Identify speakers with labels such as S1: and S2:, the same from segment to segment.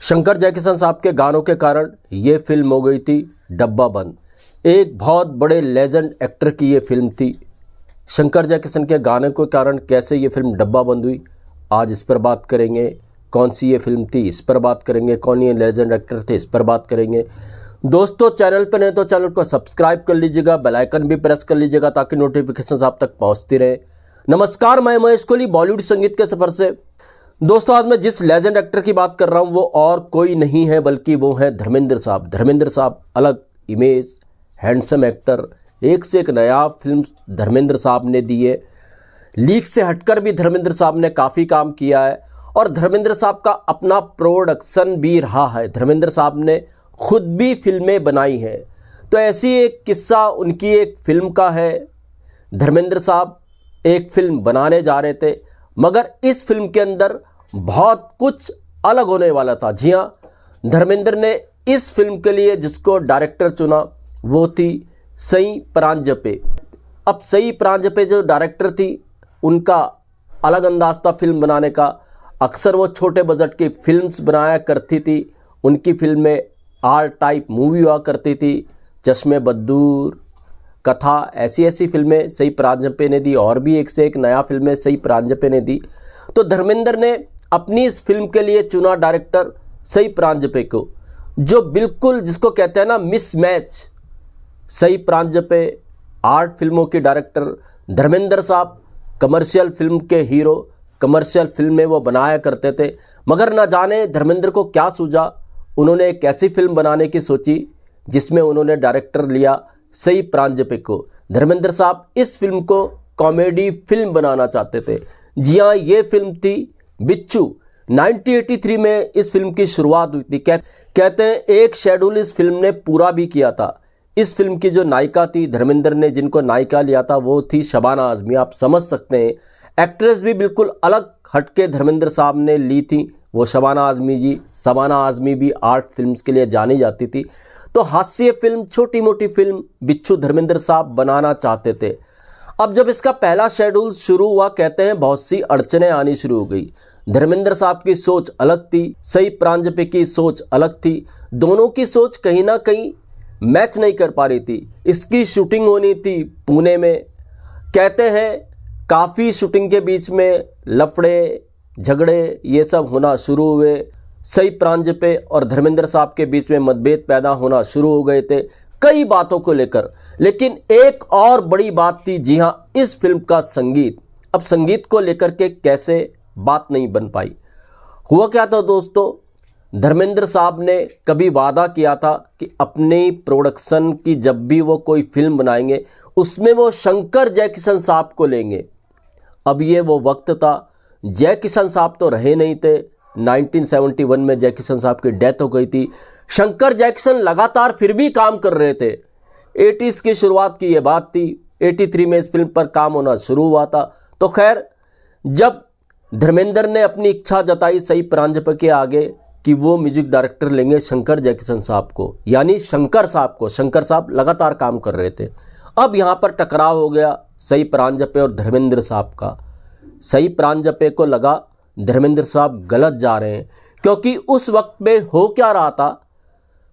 S1: शंकर जयकिशन साहब के गानों के कारण ये फिल्म हो गई थी डब्बा बंद। एक बहुत बड़े लेजेंड एक्टर की ये फिल्म थी। शंकर जयकिशन के गाने के कारण कैसे ये फिल्म डब्बा बंद हुई, आज इस पर बात करेंगे। कौन सी ये फिल्म थी, इस पर बात करेंगे। कौन ये लेजेंड एक्टर थे, इस पर बात करेंगे। दोस्तों, चैनल पर नहीं तो चैनल को सब्सक्राइब कर लीजिएगा, बेल आइकन भी प्रेस कर लीजिएगा ताकि नोटिफिकेशन आप तक पहुंचती रहे। नमस्कार, मैं महेश कोहली बॉलीवुड संगीत के सफर से। दोस्तों, आज मैं जिस लेजेंड एक्टर की बात कर रहा हूं वो और कोई नहीं है बल्कि वो है धर्मेंद्र साहब। धर्मेंद्र साहब अलग इमेज, हैंडसम एक्टर, एक से एक नया फिल्म धर्मेंद्र साहब ने दी है। लीक से हटकर भी धर्मेंद्र साहब ने काफ़ी काम किया है और धर्मेंद्र साहब का अपना प्रोडक्शन भी रहा है। धर्मेंद्र साहब ने खुद भी फिल्में बनाई हैं। तो ऐसी एक किस्सा उनकी एक फिल्म का है। धर्मेंद्र साहब एक फिल्म बनाने जा रहे थे मगर इस फिल्म के अंदर बहुत कुछ अलग होने वाला था। जी हाँ, धर्मेंद्र ने इस फिल्म के लिए जिसको डायरेक्टर चुना वो थी सई परांजपे। अब सई परांजपे जो डायरेक्टर थी उनका अलग अंदाज था फिल्म बनाने का। अक्सर वो छोटे बजट की फिल्म्स बनाया करती थी। उनकी फिल्में आर टाइप मूवी हुआ करती थी। चश्मे बद्दूर, कथा, ऐसी ऐसी फिल्में सई परांजपे ने दी और भी एक से एक नया फिल्में सई परांजपे ने दी। तो धर्मेंद्र ने अपनी इस फिल्म के लिए चुना डायरेक्टर सई परांजपे को, जो बिल्कुल जिसको कहते हैं ना मिसमैच। सई परांजपे आर्ट फिल्मों की डायरेक्टर, धर्मेंद्र साहब कमर्शियल फिल्म के हीरो। कमर्शियल फिल्में वो बनाया करते थे मगर ना जाने धर्मेंद्र को क्या सूझा, उन्होंने एक ऐसी फिल्म बनाने की सोची जिसमें उन्होंने डायरेक्टर लिया सई परांजपे को। धर्मेंद्र साहब इस फिल्म को कॉमेडी फिल्म बनाना चाहते थे। जी हाँ, ये फिल्म थी बिच्छू। 1983 में इस फिल्म की शुरुआत हुई थी। कहते हैं एक शेड्यूल इस फिल्म ने पूरा भी किया था। इस फिल्म की जो नायिका थी, धर्मेंद्र ने जिनको नायिका लिया था वो थी शबाना आजमी। आप समझ सकते हैं, एक्ट्रेस भी बिल्कुल अलग हटके धर्मेंद्र साहब ने ली थी, वो शबाना आजमी जी। शबाना आजमी भी आर्ट फिल्म्स के लिए जानी जाती थी। तो हास्य फिल्म, छोटी मोटी फिल्म बिच्छू धर्मेंद्र साहब बनाना चाहते थे। अब जब इसका पहला शेड्यूल शुरू हुआ, कहते हैं बहुत सी अड़चनें आनी शुरू हो गई। धर्मेंद्र साहब की सोच अलग थी, सई परांजपे की सोच अलग थी। दोनों की सोच कहीं ना कहीं मैच नहीं कर पा रही थी। इसकी शूटिंग होनी थी पुणे में। कहते हैं काफ़ी शूटिंग के बीच में लफड़े झगड़े ये सब होना शुरू हुए। सई परांजपे और धर्मेंद्र साहब के बीच में मतभेद पैदा होना शुरू हो गए थे कई बातों को लेकर। लेकिन एक और बड़ी बात थी, जी हाँ, इस फिल्म का संगीत। अब संगीत को लेकर के कैसे बात नहीं बन पाई। हुआ क्या था दोस्तों, धर्मेंद्र साहब ने कभी वादा किया था कि अपनी प्रोडक्शन की जब भी वो कोई फिल्म बनाएंगे उसमें वो शंकर जयकिशन साहब को लेंगे। अब ये वो वक्त था, जयकिशन साहब तो रहे नहीं थे। 1971 में जयकिशन साहब की डेथ हो गई थी। शंकर जयकिशन लगातार फिर भी काम कर रहे थे। 80s की शुरुआत की ये बात थी। 83 में इस फिल्म पर काम होना शुरू हुआ था। तो खैर, जब धर्मेंद्र ने अपनी इच्छा जताई सई परांजपे के आगे कि वो म्यूजिक डायरेक्टर लेंगे शंकर जयकिशन साहब को, यानी शंकर साहब को। शंकर साहब लगातार काम कर रहे थे। अब यहाँ पर टकराव हो गया सई परांजपे और धर्मेंद्र साहब का। सई परांजपे को लगा धर्मेंद्र साहब गलत जा रहे हैं, क्योंकि उस वक्त में हो क्या रहा था,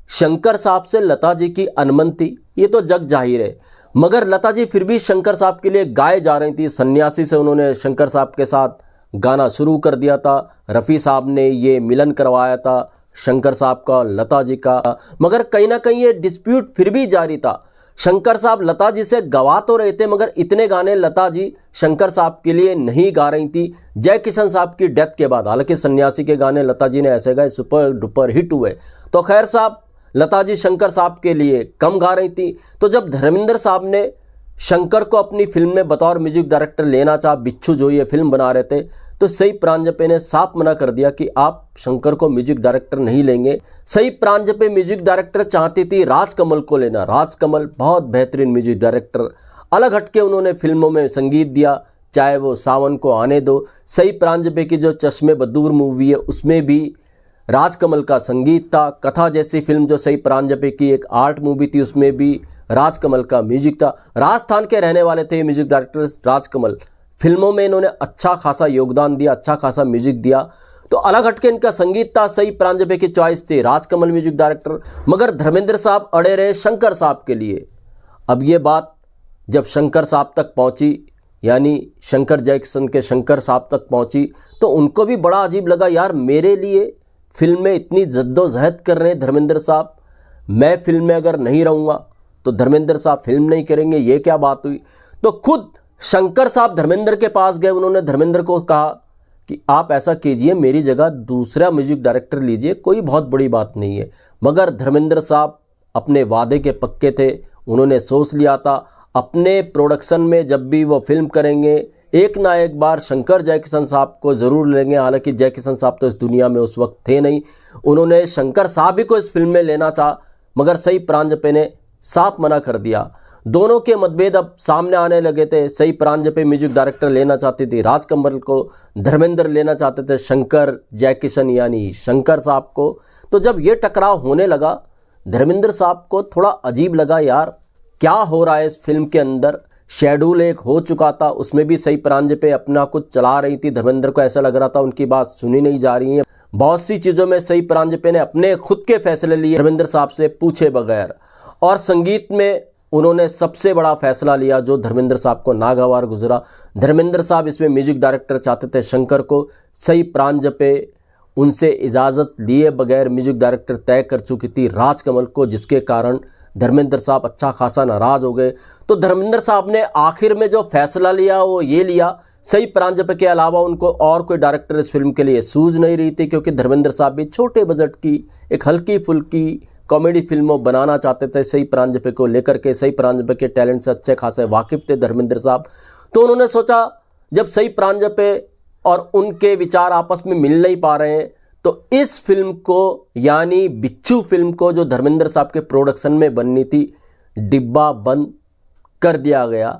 S1: शंकर साहब से लता जी की अनबन थी, ये तो जग जाहिर है। मगर लता जी फिर भी शंकर साहब के लिए गाए जा रही थी। सन्यासी से उन्होंने शंकर साहब के साथ गाना शुरू कर दिया था। रफ़ी साहब ने ये मिलन करवाया था शंकर साहब का लता जी का। मगर कहीं ना कहीं ये डिस्प्यूट फिर भी जारी था। शंकर साहब लता जी से गवा तो रहे थे मगर इतने गाने लता जी शंकर साहब के लिए नहीं गा रही थी जयकिशन साहब की डेथ के बाद। हालांकि सन्यासी के गाने लता जी ने ऐसे गाए, सुपर डुपर हिट हुए। तो खैर साहब, लता जी शंकर साहब के लिए कम गा रही थी। तो जब धर्मेंद्र साहब ने शंकर को अपनी फिल्म में बतौर म्यूजिक डायरेक्टर लेना चाहा, बिच्छू जो ये फिल्म बना रहे थे, तो सई परांजपे ने साफ मना कर दिया कि आप शंकर को म्यूजिक डायरेक्टर नहीं लेंगे। सई परांजपे म्यूजिक डायरेक्टर चाहती थी राजकमल को लेना। राजकमल बहुत बेहतरीन म्यूजिक डायरेक्टर, अलग हटके उन्होंने फिल्मों में संगीत दिया, चाहे वो सावन को आने दो। सई परांजपे की जो चश्मे बद्दूर मूवी है उसमें भी राजकमल का संगीत था। कथा जैसी फिल्म जो सई परांजपे की एक आर्ट मूवी थी उसमें भी राजकमल का म्यूजिक था। राजस्थान के रहने वाले थे म्यूजिक डायरेक्टर राजकमल। फिल्मों में इन्होंने अच्छा खासा योगदान दिया, अच्छा खासा म्यूजिक दिया। तो अलग हटके इनका संगीत था, सई परांजपे की चॉइस थी, राजकमल म्यूजिक डायरेक्टर। मगर धर्मेंद्र साहब अड़े रहे शंकर साहब के लिए। अब ये बात जब शंकर साहब तक पहुंची, यानी शंकर जयकिशन के शंकर साहब तक पहुंची, तो उनको भी बड़ा अजीब लगा, यार मेरे लिए फिल्म में इतनी जद्दोजहद कर रहे हैं धर्मेंद्र साहब, मैं फिल्म में अगर नहीं रहूँगा तो धर्मेंद्र साहब फिल्म नहीं करेंगे, ये क्या बात हुई। तो खुद शंकर साहब धर्मेंद्र के पास गए, उन्होंने धर्मेंद्र को कहा कि आप ऐसा कीजिए, मेरी जगह दूसरा म्यूजिक डायरेक्टर लीजिए, कोई बहुत बड़ी बात नहीं है। मगर धर्मेंद्र साहब अपने वादे के पक्के थे, उन्होंने सोच लिया था अपने प्रोडक्शन में जब भी वो फिल्म करेंगे एक ना एक बार शंकर जयकिशन साहब को ज़रूर लेंगे। हालांकि जयकिशन साहब तो इस दुनिया में उस वक्त थे नहीं, उन्होंने शंकर साहब ही को इस फिल्म में लेना चाहा, मगर सई परांजपे ने साफ मना कर दिया। दोनों के मतभेद अब सामने आने लगे थे। सई परांजपे म्यूजिक डायरेक्टर लेना चाहती थी राजकमल को, धर्मेंद्र लेना चाहते थे शंकर जयकिशन यानी शंकर साहब को। तो जब ये टकराव होने लगा, धर्मेंद्र साहब को थोड़ा अजीब लगा, यार क्या हो रहा है इस फिल्म के अंदर। शेड्यूल एक हो चुका था, उसमें भी सई परांजपे अपना कुछ चला रही थी, धर्मेंद्र को ऐसा लग रहा था उनकी बात सुनी नहीं जा रही है। बहुत सी चीज़ों में सई परांजपे ने अपने खुद के फैसले लिए धर्मेंद्र साहब से पूछे बगैर। और संगीत में उन्होंने सबसे बड़ा फैसला लिया जो धर्मेंद्र साहब को नागवार गुजरा। धर्मेंद्र साहब इसमें म्यूजिक डायरेक्टर चाहते थे शंकर को, सई परांजपे उनसे इजाज़त लिए बगैर म्यूजिक डायरेक्टर तय कर चुकी थी राजकमल को, जिसके कारण धर्मेंद्र साहब अच्छा खासा नाराज़ हो गए। तो धर्मेंद्र साहब ने आखिर में जो फैसला लिया वो ये लिया, सई परांजपे के अलावा उनको और कोई डायरेक्टर इस फिल्म के लिए सूझ नहीं रही थी, क्योंकि धर्मेंद्र साहब भी छोटे बजट की एक हल्की फुल्की कॉमेडी फिल्मों बनाना चाहते थे। सई परांजपे को लेकर के, सई परांजपे के टैलेंट से अच्छे खासे वाकिफ थे धर्मेंद्र साहब। तो उन्होंने सोचा जब सई परांजपे और उनके विचार आपस में मिल नहीं पा रहे हैं, तो इस फिल्म को यानी बिच्छू फिल्म को जो धर्मेंद्र साहब के प्रोडक्शन में बननी थी, डिब्बा बंद कर दिया गया।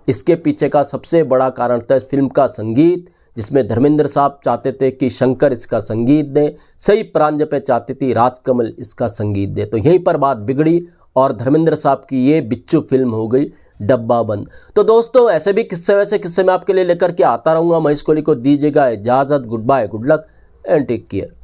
S1: इसके पीछे का सबसे बड़ा कारण था इस फिल्म का संगीत, जिसमें धर्मेंद्र साहब चाहते थे कि शंकर इसका संगीत दे, सई परांजपे चाहती थी राजकमल इसका संगीत दे। तो यहीं पर बात बिगड़ी और धर्मेंद्र साहब की ये बिच्छू फिल्म हो गई डब्बा बंद। तो दोस्तों ऐसे भी किस्से वैसे किस्से मैं आपके लिए लेकर के आता रहूँगा। महेश कोहली को दीजिएगा इजाज़त। Good bye, good luck and take care.